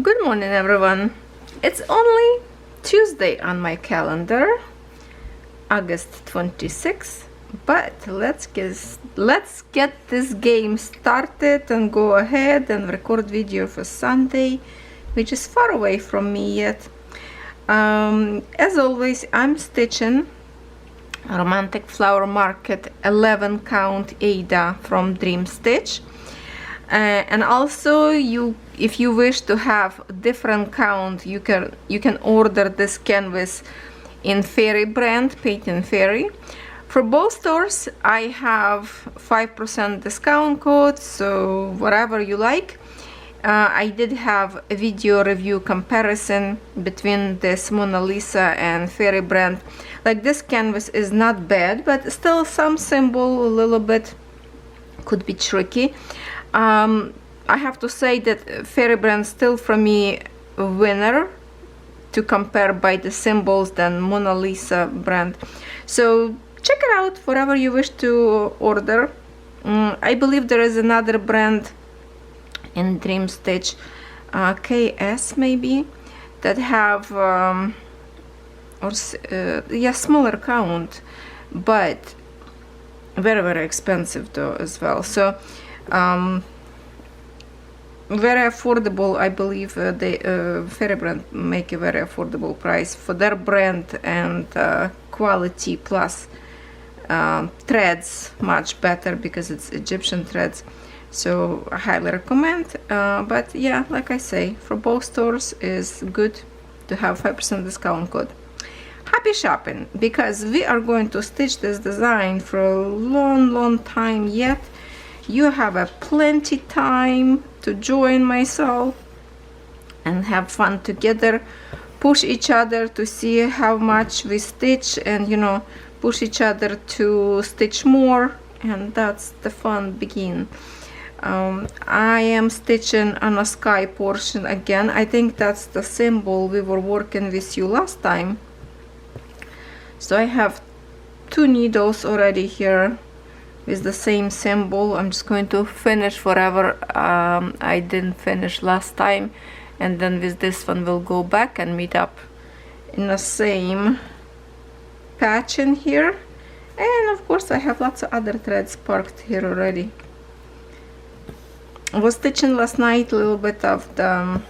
Good morning, everyone. It's only Tuesday on my calendar, August 26th, but let's get this game started and go ahead and record video for Sunday, which is far away from me yet. As always, I'm stitching Romantic Flower Market 11 count Ada from Dream Stitch. And also, if you wish to have different count, you can order this canvas in Fairy brand, Painting Fairy. For both stores, I have 5% discount code, so whatever you like. I did have a video review comparison between this Mona Lisa and Fairy brand. Like, this canvas is not bad, but still some symbol a little bit could be tricky. I have to say that Fairy brand still for me a winner to compare by the symbols than Mona Lisa brand. So check it out, whatever you wish to order. I believe there is another brand in Dream Stitch, KS maybe, that have smaller count, but very expensive though as well. So very affordable. I believe they Fairy brand make a very affordable price for their brand, and quality plus threads much better because it's Egyptian threads. So I highly recommend. But yeah, like I say, for both stores is good to have 5% discount code. Happy shopping, because we are going to stitch this design for a long time yet. You have a plenty time to join myself and have fun together, push each other to see how much we stitch, and push each other to stitch more, and that's the fun begin. I am stitching on a sky portion again. I think that's the symbol we were working with you last time. So I have 2 needles already here with the same symbol. I'm just going to finish whatever I didn't finish last time, and then with this one we'll go back and meet up in the same patch in here. And of course I have lots of other threads parked here already. I was stitching last night a little bit of the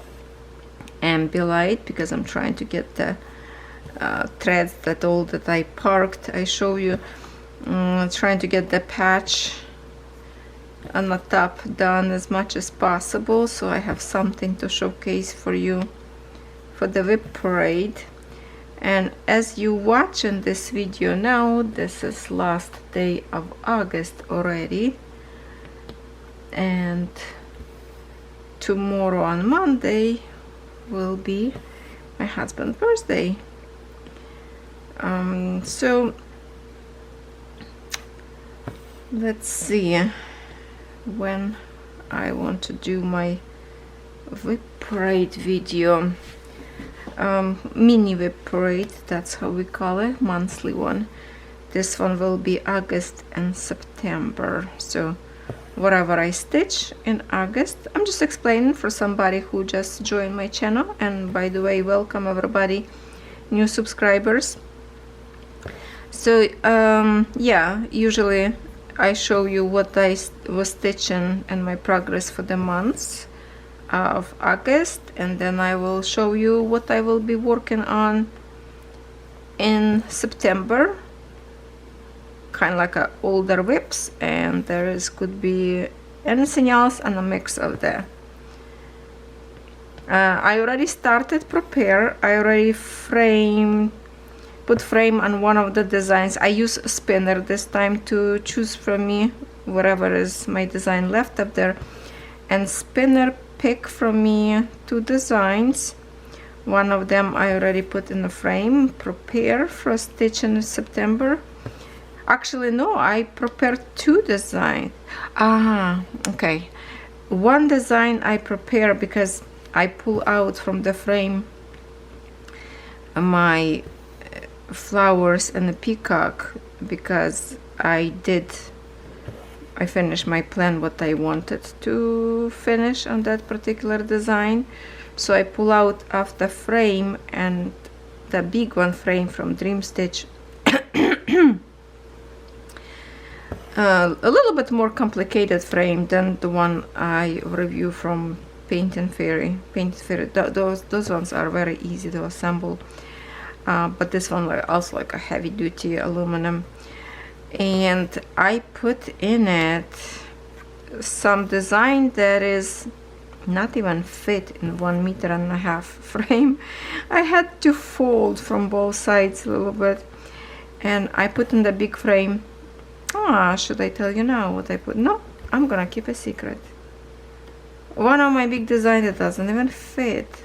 Ambilight because I'm trying to get the threads that I parked. I show you trying to get the patch on the top done as much as possible, so I have something to showcase for you for the WIP parade. And as you watching this video now, this is last day of August already, and tomorrow on Monday will be my husband's birthday. So let's see when I want to do my WIP parade video. Mini WIP parade, that's how we call it, monthly one. This one will be August and September. So whatever I stitch in August, I'm just explaining for somebody who just joined my channel. And by the way, welcome everybody, new subscribers. So yeah, usually I show you what I was stitching and my progress for the months of August, and then I will show you what I will be working on in September, kind of like older WIPs, and could be anything else and a mix of that. I already started prepare. I already put frame on one of the designs. I use a spinner this time to choose from me whatever is my design left up there, and spinner pick from me 2 designs. One of them I already put in the frame, prepare for stitch in September. Actually no, I prepared 2 designs. Okay, one design I prepare because I pull out from the frame my flowers and the peacock, because I finished my plan what I wanted to finish on that particular design. So I pull out of the frame, and the big one frame from Dream Stitch, a little bit more complicated frame than the one I review from Paint and Fairy. Those ones are very easy to assemble, but this one also like a heavy duty aluminum, and I put in it some design that is not even fit in 1.5 meter frame. I had to fold from both sides a little bit, and I put in the big frame. Should I tell you now what I put? No, I'm gonna keep a secret. One of my big designs that doesn't even fit,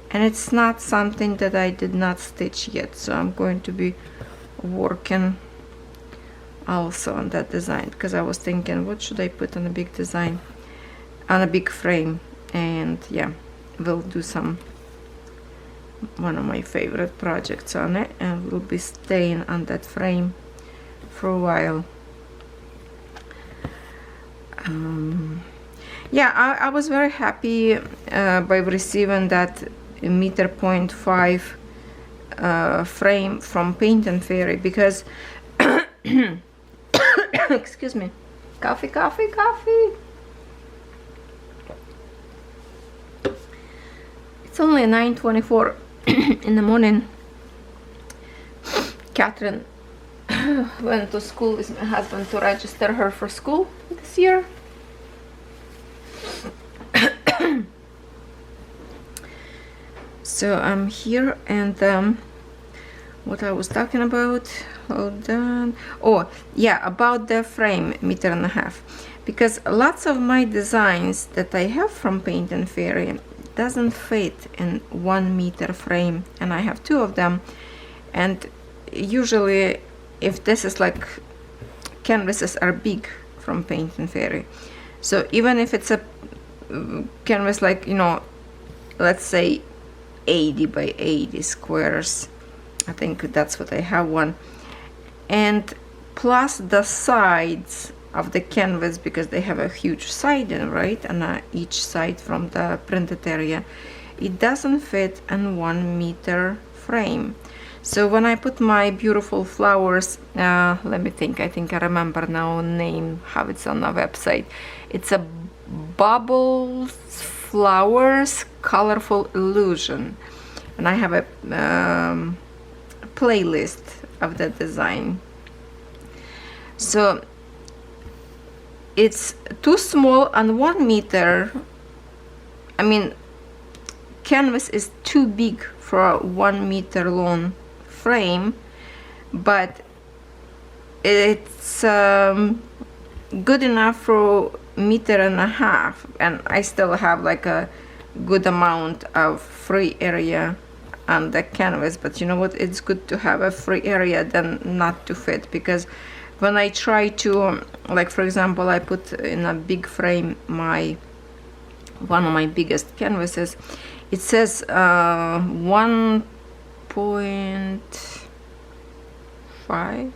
and it's not something that I did not stitch yet, so I'm going to be working also on that design, because I was thinking, what should I put on a big design, on a big frame? And yeah, we'll do one of my favorite projects on it, and we'll be staying on that frame for a while. Yeah, I was very happy by receiving that 1.5 meter frame from Paint and Fairy, because excuse me, coffee. It's only 9:24 in the morning. Catherine went to school with my husband to register her for school this year. So I'm here, and what I was talking about, hold on. Oh yeah, about the frame 1.5 meters, because lots of my designs that I have from Paint and Fairy doesn't fit in 1 meter frame, and I have 2 of them. And usually, if this is like, canvases are big from Paint and Fairy, so even if it's a canvas like, you know, let's say 80 by 80 squares, I think that's what I have one, and plus the sides of the canvas, because they have a huge siding, right, on each side from the printed area, it doesn't fit in 1 meter frame. So when I put my beautiful flowers, let me think, I think I remember now name, how it's on the website. It's a Bubbles Flowers Colorful Illusion, and I have a playlist of the design. So it's too small on 1 meter. I mean, canvas is too big for a 1 meter long frame, but it's good enough for 1.5 meters, and I still have like a good amount of free area on the canvas. But you know what, it's good to have a free area than not to fit, because when I try to, like for example, I put in a big frame one of my biggest canvases, it says 1.5,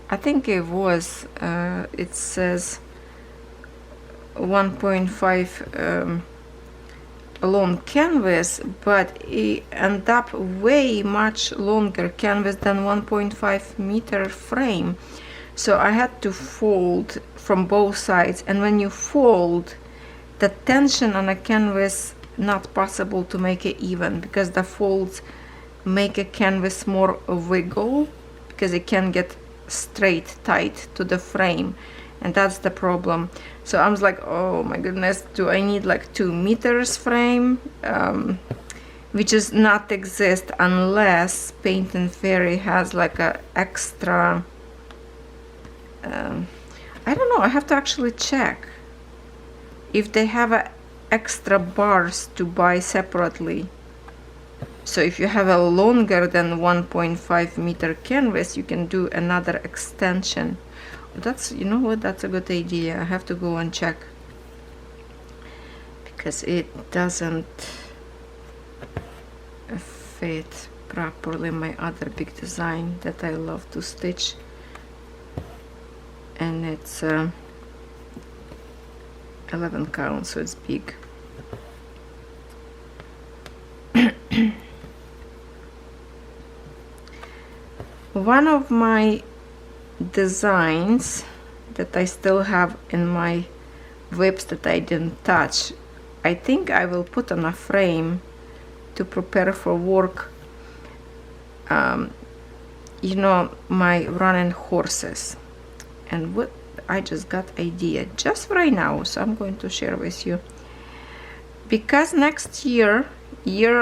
I think it was, it says 1.5 long canvas, but it ended up way much longer canvas than 1.5 meter frame. So I had to fold from both sides, and when you fold, the tension on a canvas not possible to make it even, because the folds make a canvas more wiggle, because it can get straight tight to the frame, and that's the problem. So I was like, oh my goodness, do I need like 2 meters frame, which is not exist unless Paint and Fairy has like a extra, I don't know, I have to actually check if they have a extra bars to buy separately. So if you have a longer than 1.5 meter canvas, you can do another extension. That's, you know what, that's a good idea. I have to go and check, because it doesn't fit properly my other big design that I love to stitch, and it's 11 count, so it's big. One of my designs that I still have in my WIPs that I didn't touch, I think I will put on a frame to prepare for work. You know, my running horses, and what I just got idea just right now, so I'm going to share with you, because next year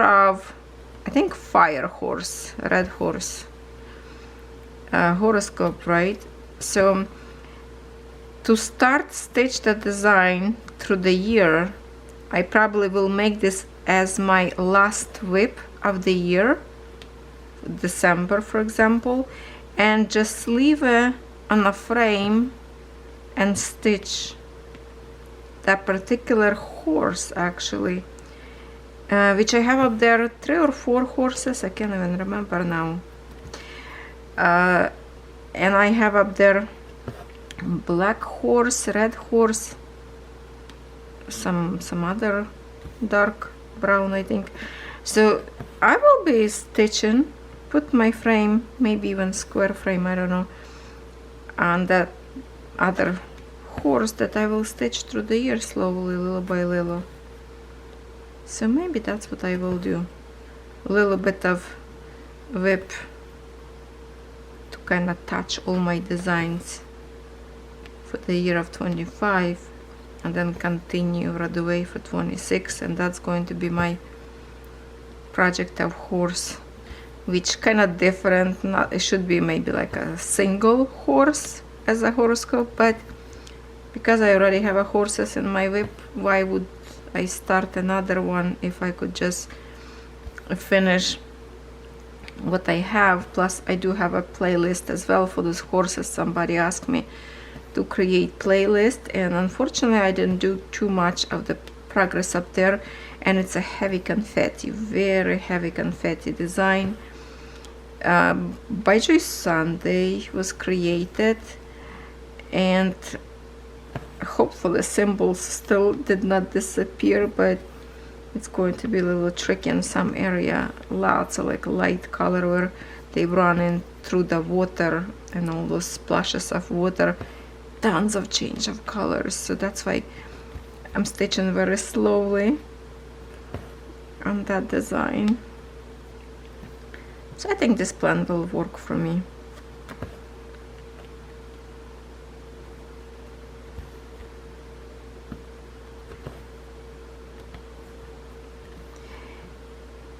of, I think, fire horse, red horse, horoscope, right? So to start stitch the design through the year, I probably will make this as my last WIP of the year, December for example, and just leave it on a frame and stitch that particular horse, actually, which I have up there 3 or 4 horses, I can't even remember now, and I have up there black horse, red horse, some other dark brown, I think. So I will be stitching, put my frame, maybe even square frame, I don't know, on that other horse that I will stitch through the year slowly, little by little. So maybe that's what I will do, a little bit of WIP to kind of touch all my designs for the year of 25, and then continue right away for 26, and that's going to be my project of horse, which kind of different. Not, it should be maybe like a single horse as a horoscope, but because I already have a horses in my WIP, why would I start another one if I could just finish what I have? Plus I do have a playlist as well for those horses. Somebody asked me to create playlist, and unfortunately I didn't do too much of the progress up there, and it's a heavy confetti, very heavy confetti design. By Joyce Sunday was created, and hopefully symbols still did not disappear, but it's going to be a little tricky in some area. Lots of like light color where they run in through the water and all those splashes of water, tons of change of colors. So that's why I'm stitching very slowly on that design. So I think this plan will work for me.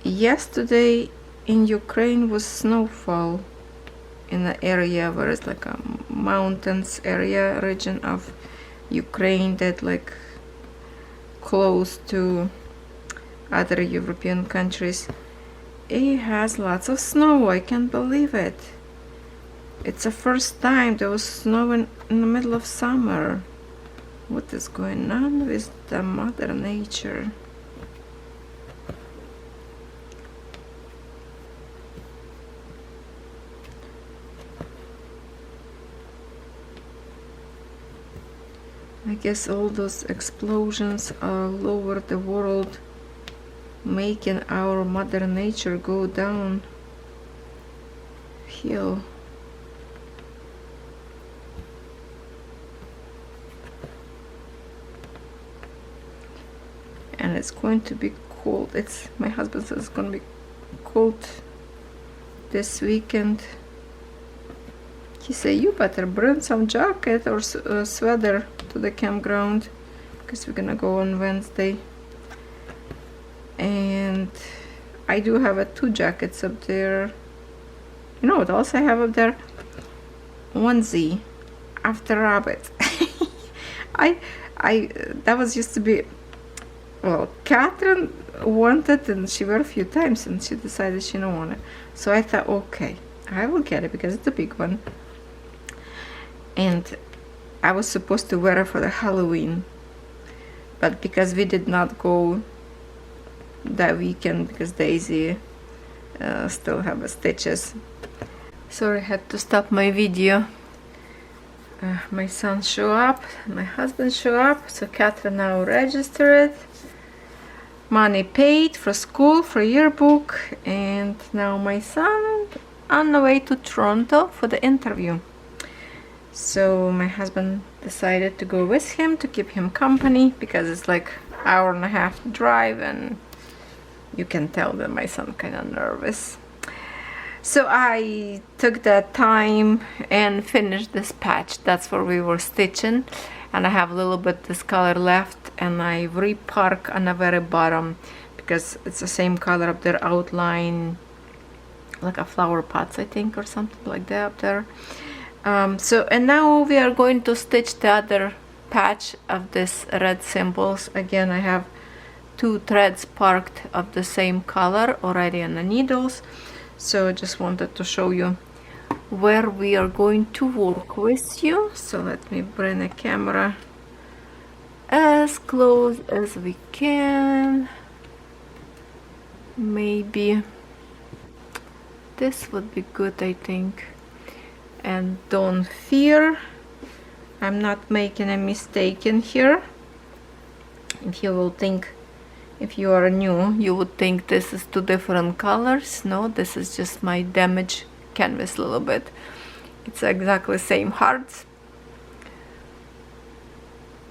Yesterday in Ukraine was snowfall in the area where it's like a mountains area region of Ukraine that like close to other European countries. It has lots of snow, I can't believe it. It's the first time there was snow in the middle of summer. What is going on with the mother nature? I guess all those explosions all over the world making our mother nature go down hill. And it's going to be cold. My husband says it's going to be cold this weekend. He said you better bring some jacket or sweater to the campground because we're gonna go on Wednesday. And I do have 2 jackets up there. You know what else I have up there? Onesie after rabbit. That was used to be, well, Catherine wanted, and she wore a few times and she decided she don't want it. So I thought, okay, I will get it because it's a big one. And I was supposed to wear it for the Halloween, but because we did not go that weekend because Daisy still have stitches. Sorry, I had to stop my video. My son show up, my husband show up, so Catherine now registered. Money paid for school, for yearbook, and now my son on the way to Toronto for the interview. So my husband decided to go with him to keep him company, because it's like hour and a half drive, and you can tell that my son kind of nervous. So I took that time and finished this patch. That's where we were stitching, and I have a little bit this color left, and I repark on the very bottom because it's the same color up there, outline like a flower pots, I think, or something like that up there. And now we are going to stitch the other patch of this red symbols. Again, I have 2 threads parked of the same color already on the needles. So I just wanted to show you where we are going to work with you. So let me bring the camera as close as we can. Maybe this would be good, I think. And don't fear, I'm not making a mistake in here. If you will think, if you are new, you would think this is 2 different colors. No, this is just my damaged canvas a little bit. It's exactly same hearts,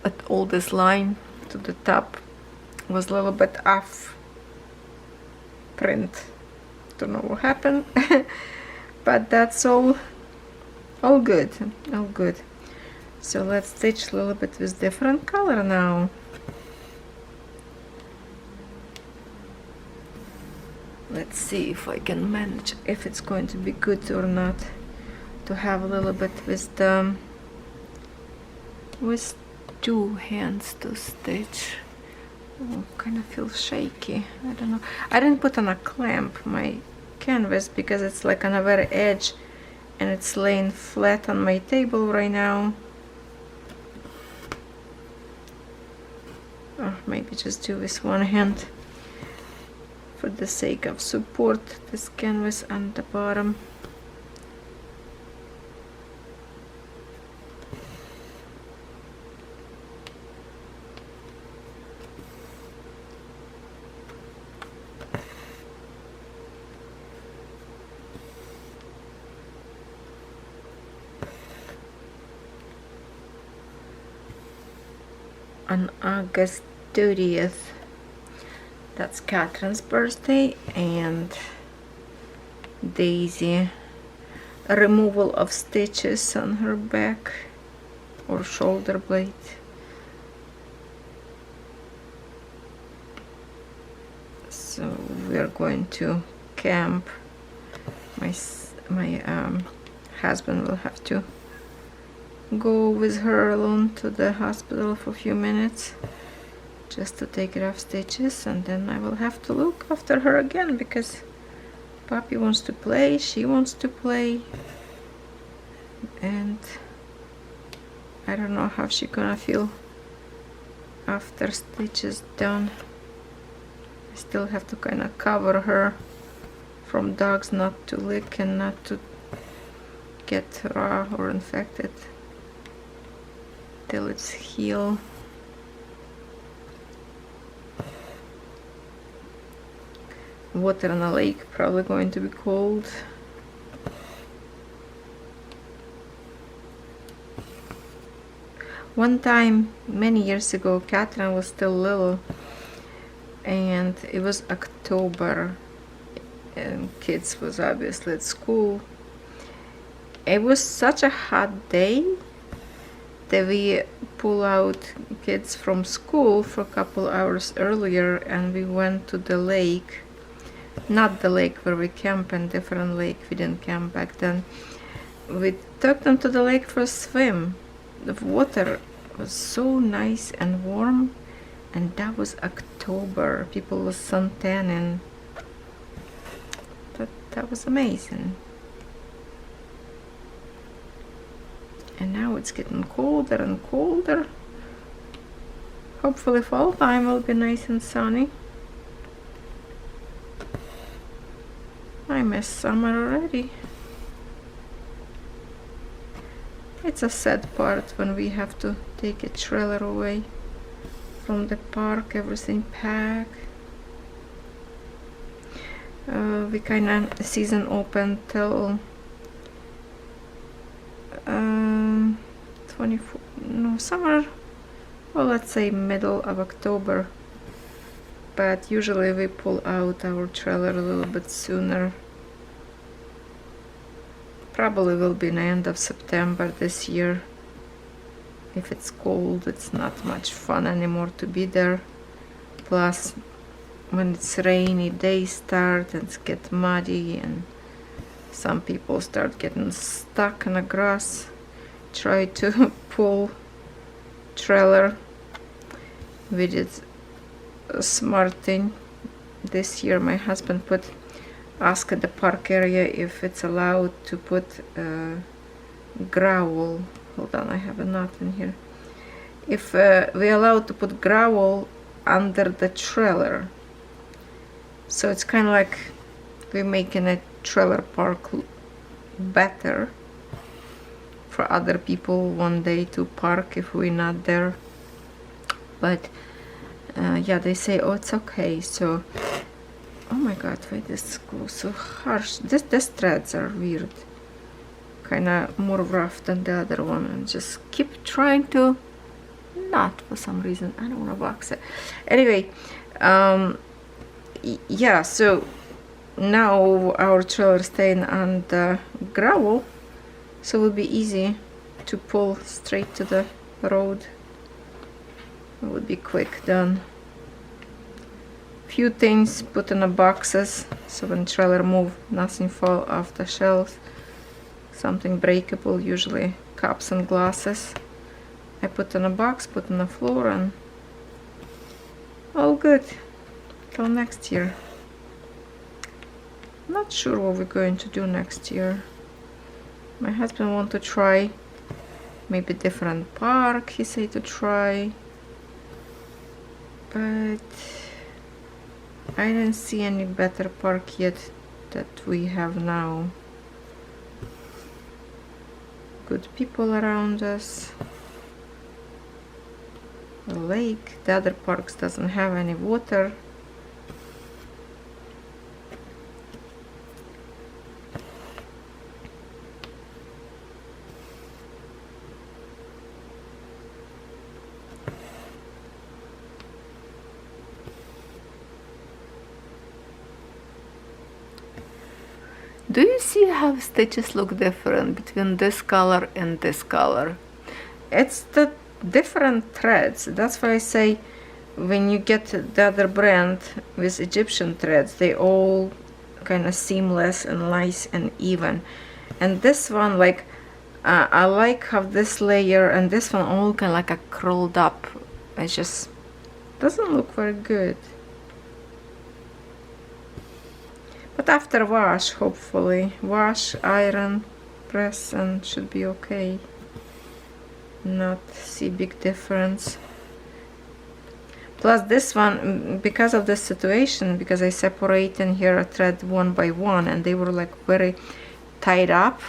but all this line to the top was a little bit off print. Don't know what happened. But that's all good, all good. So let's stitch a little bit with different color now. Let's see if I can manage, if it's going to be good or not, to have a little bit with 2 hands to stitch. Oh, kind of feels shaky. I don't know. I didn't put on a clamp my canvas because it's like on a very edge, and it's laying flat on my table right now. Or maybe just do with 1 hand for the sake of support this canvas on the bottom. On August 30th, that's Catherine's birthday, and Daisy, a removal of stitches on her back or shoulder blade. So we are going to camp. My husband will have to go with her alone to the hospital for a few minutes just to take it off stitches, and then I will have to look after her again because Poppy wants to play, she wants to play, and I don't know how she's gonna feel after stitches done. I still have to kind of cover her from dogs not to lick and not to get raw or infected till it's healed. Water in the lake probably going to be cold. One time many years ago, Catherine was still little, and it was October, and kids was obviously at school. It was such a hot day that we pull out kids from school for a couple hours earlier, and we went to the lake. Not the lake where we camp, and different lake. We didn't camp back then. We took them to the lake for a swim. The water was so nice and warm, and that was October. People was suntanning. That was amazing. And now it's getting colder and colder. Hopefully fall time will be nice and sunny. I miss summer already. It's a sad part when we have to take a trailer away from the park, everything packed. We kind of season open till 24, no, summer, well, let's say middle of October, but usually we pull out our trailer a little bit sooner. Probably will be in the end of September this year. If it's cold, it's not much fun anymore to be there. Plus, when it's rainy, days start and it gets muddy, and some people start getting stuck in the grass. Try to pull trailer. We did a smart thing this year. My husband asked at the park area if it's allowed to put gravel. Hold on, I have a knot in here. If we're allowed to put gravel under the trailer. So it's kind of like we're making a trailer park better for other people one day to park if we're not there. But yeah, they say, oh, it's okay. So, oh my god, why this goes so harsh? These threads are weird. Kind of more rough than the other one, and just keep trying to not, for some reason. I don't want to box it. Anyway, yeah, so now our trailer staying on the gravel, so it will be easy to pull straight to the road. It would be quick done. Few things put in the boxes, so when trailer move, nothing fall off the shelves. Something breakable, usually cups and glasses. I put in a box, put on the floor, and all good till next year. Not sure what we're going to do next year. My husband want to try maybe different park, he said to try, but I didn't see any better park yet that we have now. Good people around us. A lake. The other parks doesn't have any water. Do you see how stitches look different between this color and this color? It's the different threads. That's why I say when you get the other brand with Egyptian threads, they all kind of seamless and nice and even. And this one, like, I like how this layer and this one all kind of like a curled up. It just doesn't look very good. But after wash, hopefully, wash, iron, press, and should be okay. Not see big difference. Plus this one, because of this situation, because I separate in here a thread one by one, and they were like very tied up,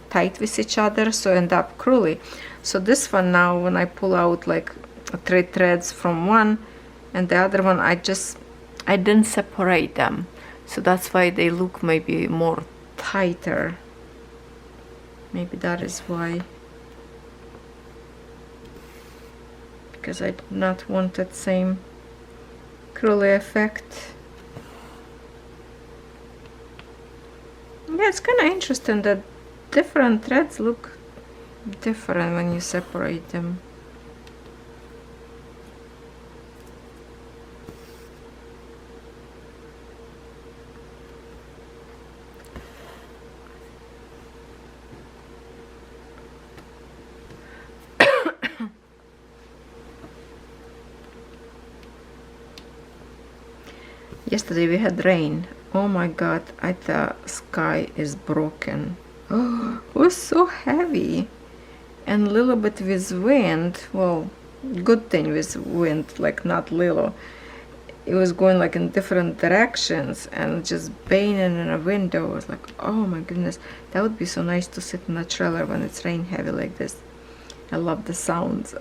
tight with each other, so end up curly. So this one now, when I pull out like 3 threads from one and the other one, I didn't separate them. So that's why they look maybe more tighter. Maybe that is why. Because I did not want that same curly effect. Yeah, it's kind of interesting that different threads look different when you separate them. Yesterday we had rain. Oh my god, I thought sky is broken. Oh, it was so heavy. And a little bit with wind. Well, good thing with wind, like not little. It was going like in different directions and just banging in a window. I was like, oh my goodness, that would be so nice to sit in a trailer when it's rain heavy like this. I love the sounds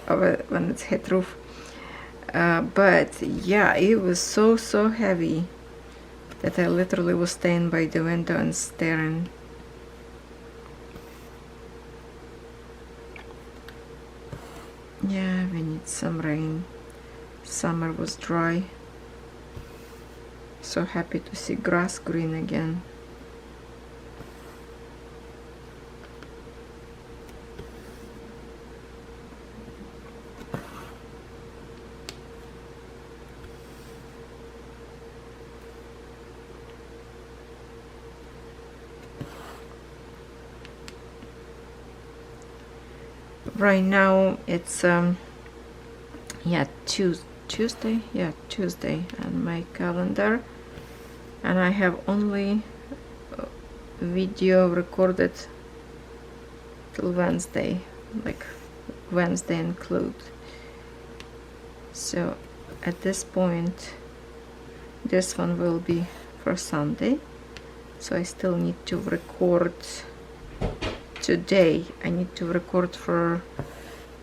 of it when it's hit roof. But yeah, it was so heavy. that I literally was staying by the window and staring. Yeah, we need some rain. Summer was dry. So happy to see grass green again. Right now it's yeah, Tuesday, yeah, Tuesday on my calendar, and I have only video recorded till Wednesday, like Wednesday include. So at this point this one will be for Sunday, so I still need to record today. I need to record for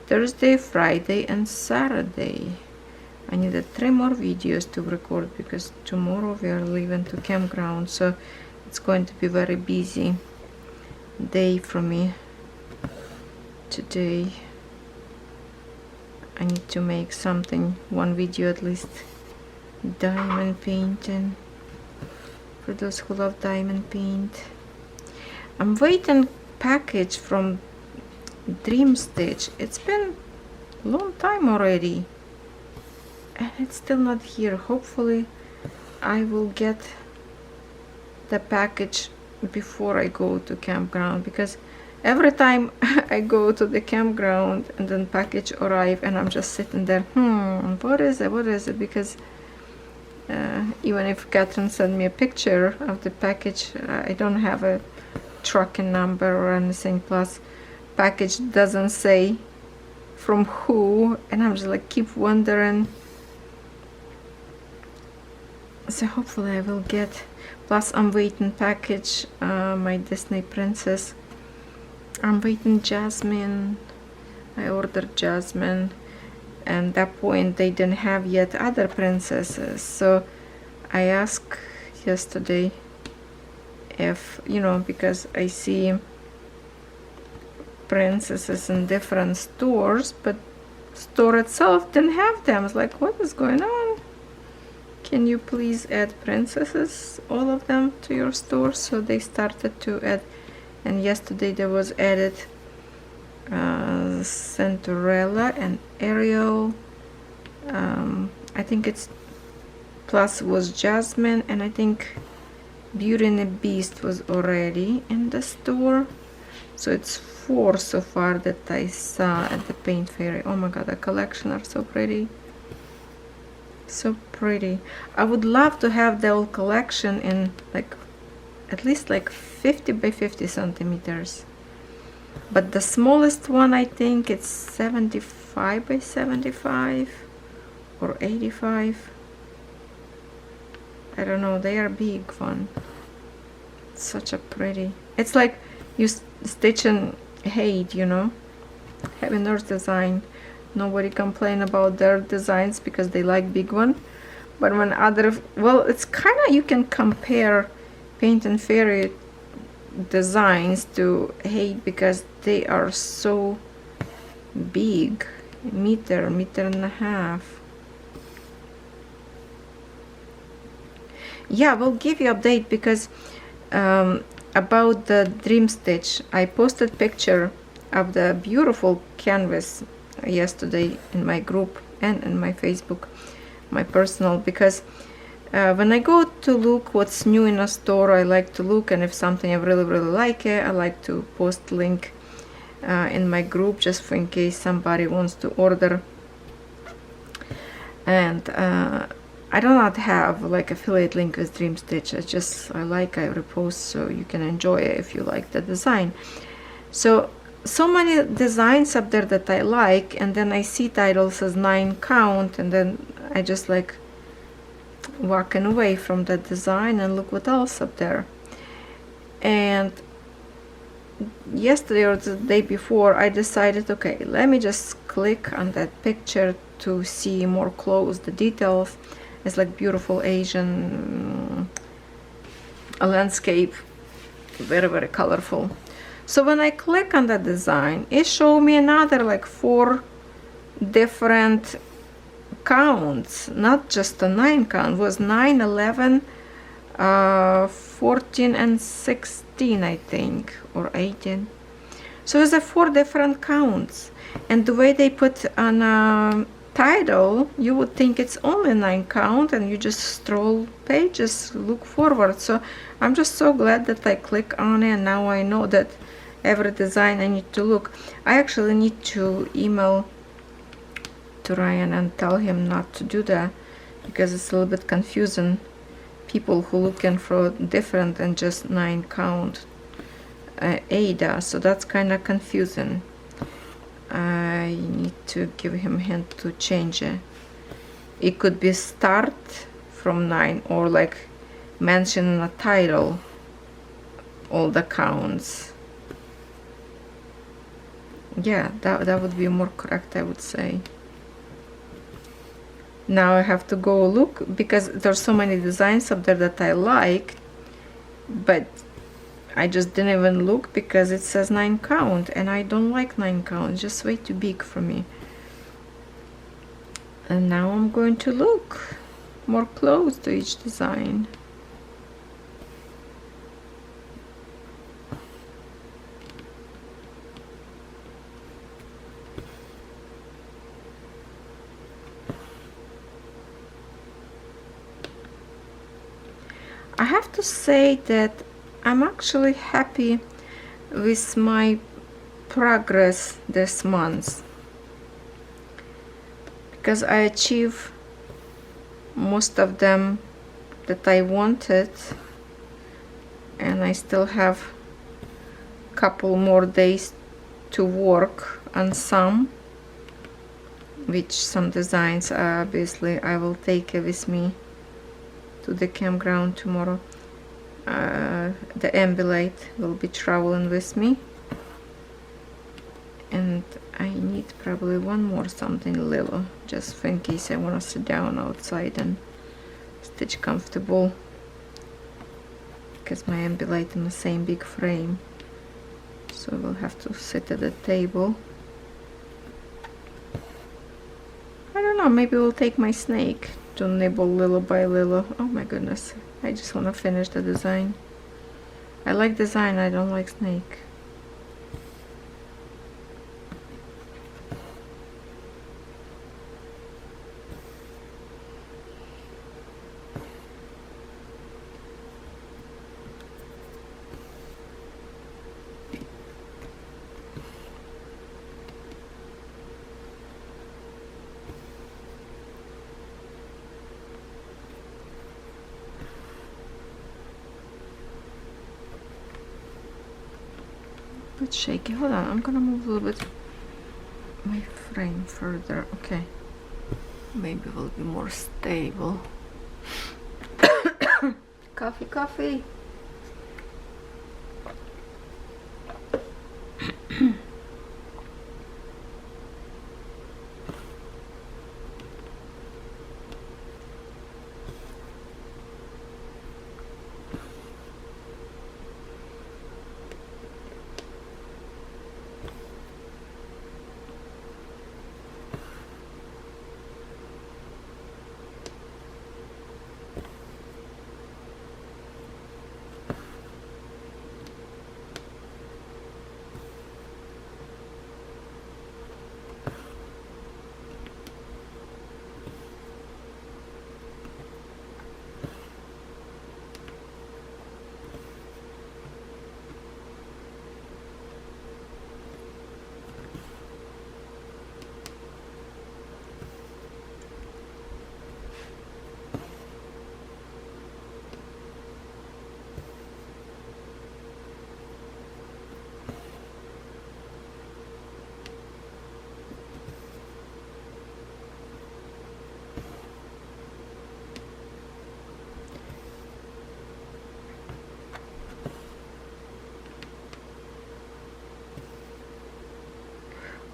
Thursday, Friday and Saturday. I needed 3 more videos to record because tomorrow we are leaving to campground, so it's going to be very busy day for me today. I need to make something, one video at least, diamond painting, for those who love diamond paint. I'm waiting package from Dream Stitch. It's been a long time already and it's still not here. Hopefully I will get the package before I go to campground, because every time I go to the campground and then package arrive and I'm just sitting there, what is it, because even if Catherine sent me a picture of the package, I don't have a tracking number or anything, plus package doesn't say from who, and I'm just like keep wondering. So hopefully I will get, plus I'm waiting package my Disney princess. I'm waiting Jasmine. I ordered Jasmine, and at that point they didn't have yet other princesses, so I asked yesterday if, you know, because I see princesses in different stores, but store itself didn't have them. I was like, what is going on? Can you please add princesses, all of them, to your store? So they started to add, and yesterday there was added Cinderella and Ariel. I think it's, plus was Jasmine, and I think Beauty and the Beast was already in the store. So it's 4 so far that I saw at the paint fairy. Oh my god, the collection are so pretty. So pretty. I would love to have the whole collection in like at least like 50 by 50 centimeters. But the smallest one, I think it's 75 by 75 or 85. I don't know, they are big one. Such a pretty. It's like you stitch and hate, you know. Having Earth design. Nobody complain about their designs because they like big one. But when other, well, it's kind of, you can compare Paint and Fairy designs to hate because they are so big. Meter and a half. Yeah, we'll give you update because about the Dream Stitch. I posted picture of the beautiful canvas yesterday in my group and in my Facebook, my personal, because when I go to look what's new in a store, I like to look, and if something I really like it, I like to post link in my group just for in case somebody wants to order. And I do not have like affiliate link with Dream Stitch. I repost so you can enjoy it if you like the design. So many designs up there that I like, and then I see title says 9 count, and then I just like walking away from that design and look what else up there. And yesterday or the day before, I decided, okay, let me just click on that picture to see more close the details. It's like beautiful Asian a landscape, very, very colorful. So when I click on the design, it showed me another like 4 different counts, not just a 9 count. It was 9, 11, 14 and 16, I think, or 18. So it's a 4 different counts, and the way they put on a title, you would think it's only 9 count, and you just scroll pages, look forward. So I'm just so glad that I click on it, and now I know that every design I need to look. I actually need to email to Ryan and tell him not to do that, because it's a little bit confusing people who looking for different than just 9 count ADA, so that's kind of confusing. I need to give him a hint to change it. It could be start from 9, or like mention in a title all the counts. Yeah, that would be more correct, I would say. Now I have to go look, because there's so many designs up there that I like, but I just didn't even look because it says 9 count, and I don't like 9 count. It's just way too big for me. And now I'm going to look more close to each design. I have to say that I'm actually happy with my progress this month, because I achieved most of them that I wanted, and I still have a couple more days to work on some, which some designs obviously I will take with me to the campground tomorrow. The ambulate will be traveling with me, and I need probably one more something little, just in case I want to sit down outside and stitch comfortable, because my ambulate in the same big frame, so we'll have to sit at the table. I don't know, maybe we'll take my snake to nibble little by little. Oh my goodness, I just want to finish the design. I like design, I don't like snake. Bit shaky. Hold on, I'm gonna move a little bit my frame further. Okay, maybe it will be more stable. Coffee, coffee.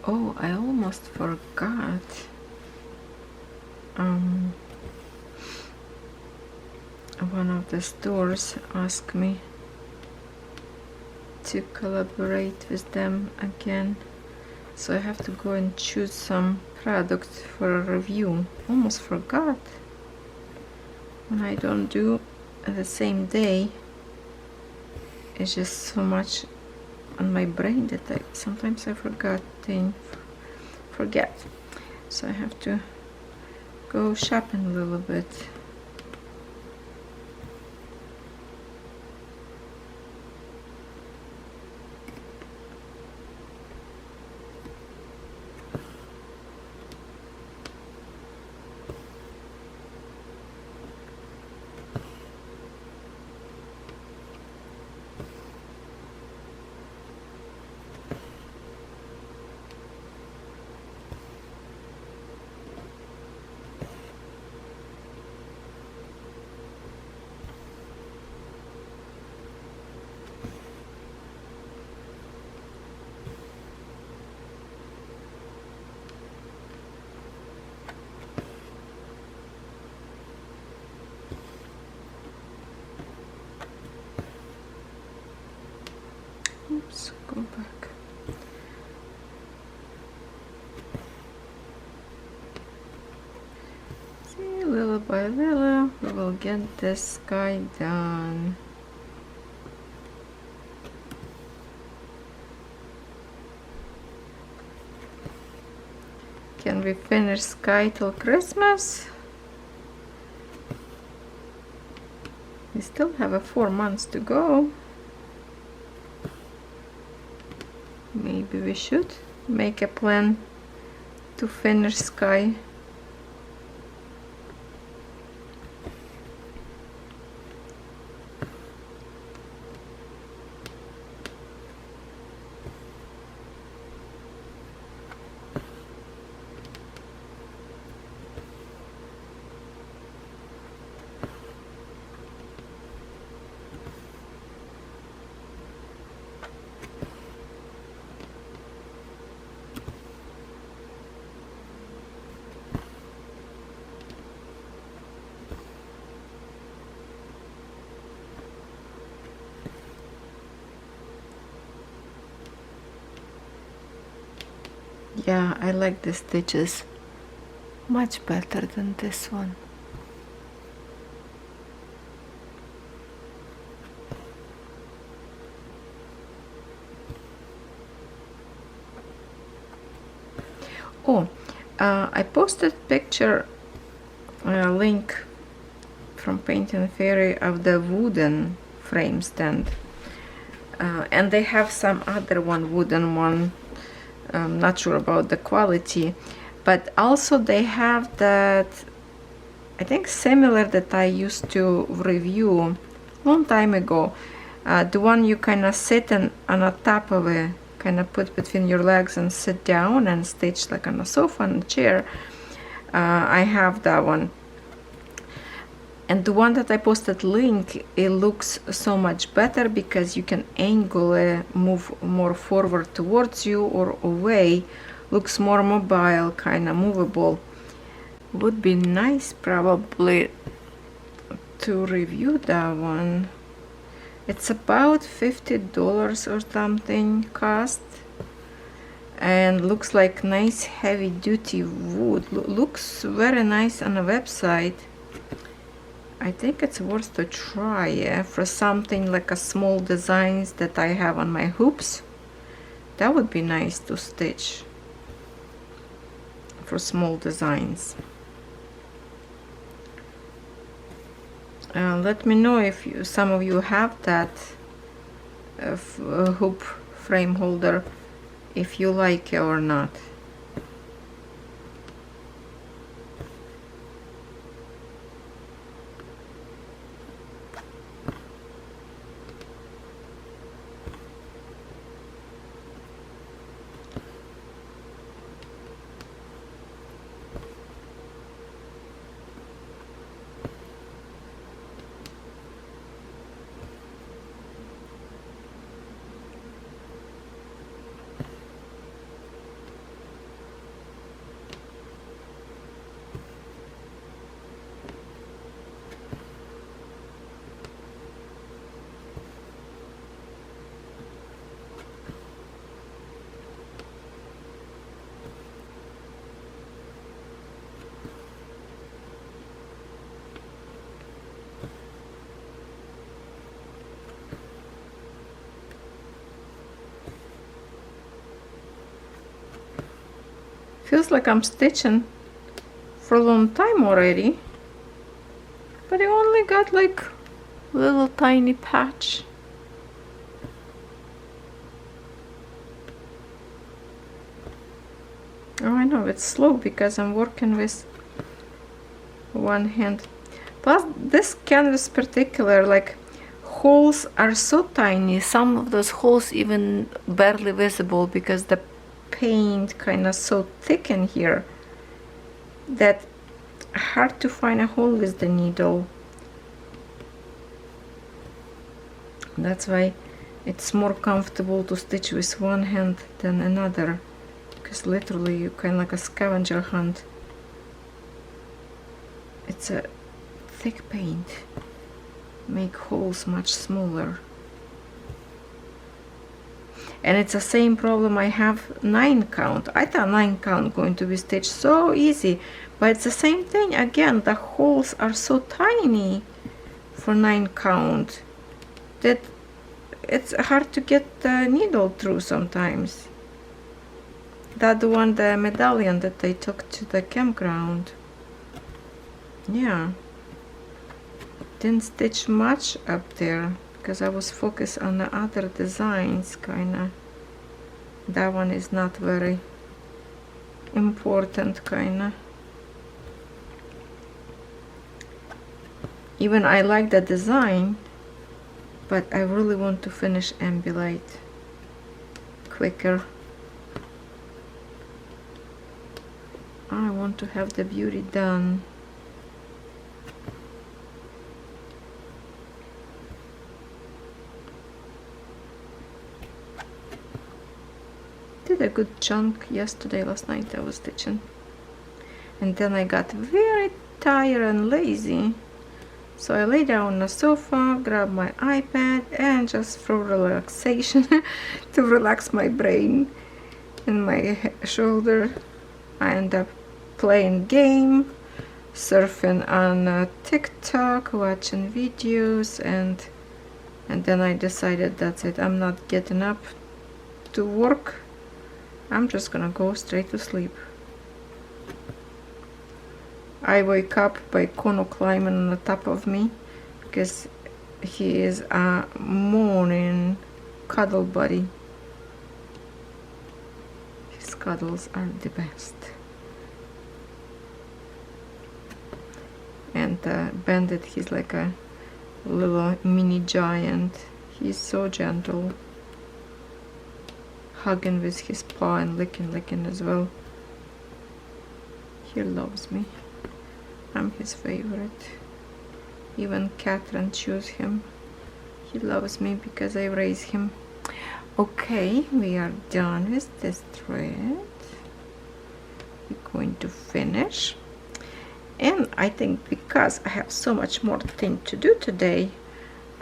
Oh, I almost forgot. one of the stores asked me to collaborate with them again, so I have to go and choose some products for a review. Almost forgot. When I don't do the same day, it's just so much on my brain that sometimes I forget. So I have to go shopping a little bit. Oops, go back. See, little by little, we will get this guy done. Can we finish sky till Christmas? We still have 4 months to go. Maybe we should make a plan to finish sky. Yeah, I like the stitches much better than this one. Oh, I posted picture link from Paint and Fairy of the wooden frame stand, and they have some other wooden one. I'm not sure about the quality, but also they have that, I think similar, that I used to review long time ago, the one you kind of sit on a top of it, kind of put between your legs and sit down and stitch like on a sofa and a chair. I have that one, and the one that I posted link, it looks so much better because you can angle it, move more forward towards you or away, looks more mobile, kind of movable. Would be nice probably to review that one. It's about $50 or something cost, and looks like nice heavy duty wood. Looks very nice on a website. I think it's worth to try for something like a small designs that I have on my hoops. That would be nice to stitch for small designs. Let me know if some of you have that hoop frame holder, if you like it or not. feels like I'm stitching for a long time already, but I only got like a little tiny patch. Oh, I know it's slow because I'm working with one hand. Plus this canvas particular, like, holes are so tiny, some of those holes even barely visible because the paint kind of so thick in here that hard to find a hole with the needle. That's why it's more comfortable to stitch with one hand than another, because literally you kind of like a scavenger hunt. It's a thick paint, make holes much smaller. And it's the same problem I have 9 count. I thought 9 count going to be stitched so easy, but it's the same thing again. The holes are so tiny for 9 count that it's hard to get the needle through sometimes. That one, the medallion that they took to the campground. Yeah, didn't stitch much up there because I was focused on the other designs, kinda. That one is not very important, kinda. Even I like the design, but I really want to finish Ambilight quicker. I want to have the beauty done. Did a good chunk yesterday, last night I was stitching, and then I got very tired and lazy, so I lay down on the sofa, grabbed my iPad, and just for relaxation to relax my brain and my shoulder, I end up playing game, surfing on TikTok, watching videos, and then I decided that's it, I'm not getting up to work. I'm just gonna go straight to sleep. I wake up by Kono climbing on the top of me because he is a morning cuddle buddy. His cuddles are the best. And Bandit, he's like a little mini giant. He's so gentle, hugging with his paw and licking as well. He loves me. I'm his favorite. Even Catherine chose him. He loves me because I raised him. Okay, we are done with this thread. We're going to finish. And I think because I have so much more thing to do today,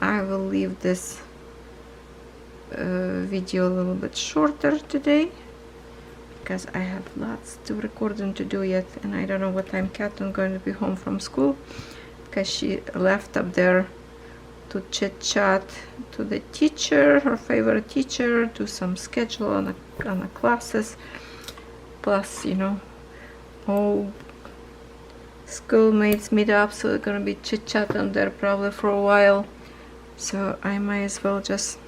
I will leave this video a little bit shorter today because I have lots to record and to do yet, and I don't know what time Catherine going to be home from school because she left up there to chit chat to the teacher, her favorite teacher, do some schedule on the classes, plus, you know, all schoolmates meet up, so they're gonna be chit chatting there probably for a while, so I might as well just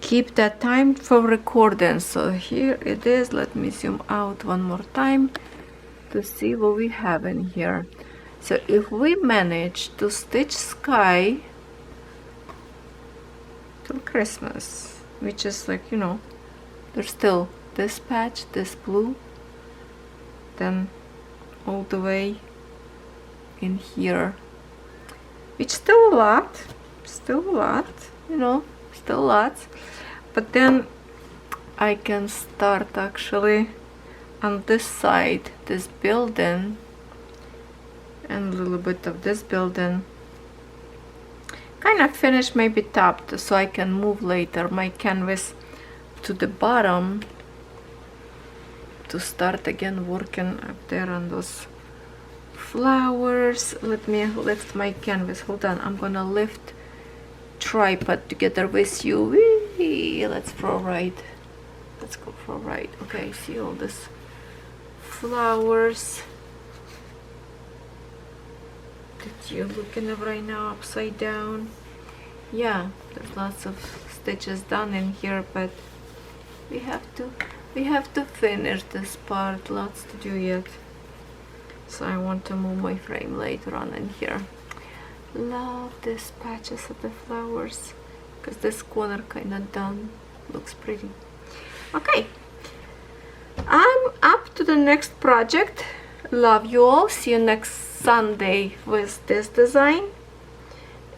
keep that time for recording. So here it is. Let me zoom out one more time to see what we have in here. So if we manage to stitch sky till Christmas, which is like, you know, there's still this patch, this blue, then all the way in here, which still a lot, you know, still lots. But then I can start actually on this side, this building, and a little bit of this building, kind of finish maybe top, so I can move later my canvas to the bottom to start again working up there on those flowers. Let me lift my canvas. Hold on, I'm gonna lift tripod together with you. Whee! Let's for a ride. Let's go for a ride. Okay, see all this flowers that you're looking at right now upside down. Yeah, there's lots of stitches done in here, but we have to finish this part. Lots to do yet. So I want to move my frame later on in here. Love these patches of the flowers because this corner kind of done. Looks pretty. Okay, I'm up to the next project. Love you all. See you next Sunday with this design.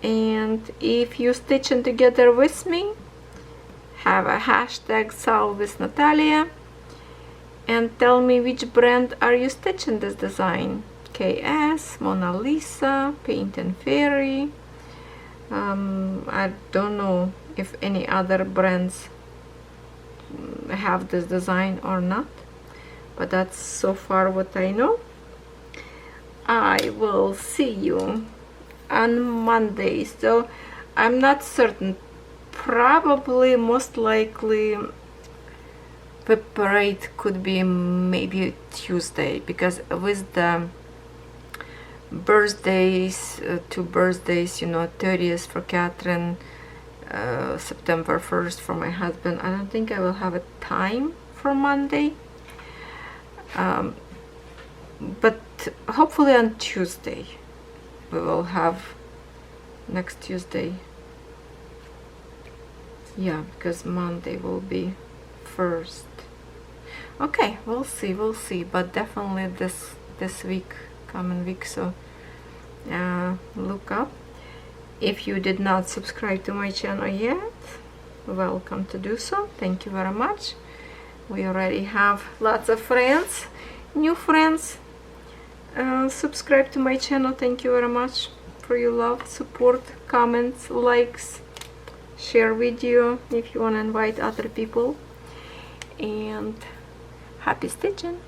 And if you're stitching together with me, have a hashtag salwithnataliya and tell me which brand are you stitching this design. KS, Mona Lisa, Paint and Fairy. I don't know if any other brands have this design or not, but that's so far what I know. I will see you on Monday, so I'm not certain. Probably, most likely, the parade could be maybe Tuesday, because with the birthdays, 2 birthdays, you know, 30th for Catherine, September 1st for my husband, I don't think I will have a time for Monday, but hopefully on Tuesday we will have, next Tuesday. Yeah, because Monday will be 1st. Okay, we'll see, but definitely this week, coming week, so look up. If you did not subscribe to my channel yet, welcome to do so. Thank you very much. We already have lots of friends, new friends. Subscribe to my channel. Thank you very much for your love, support, comments, likes, share video if you want to invite other people, and happy stitching.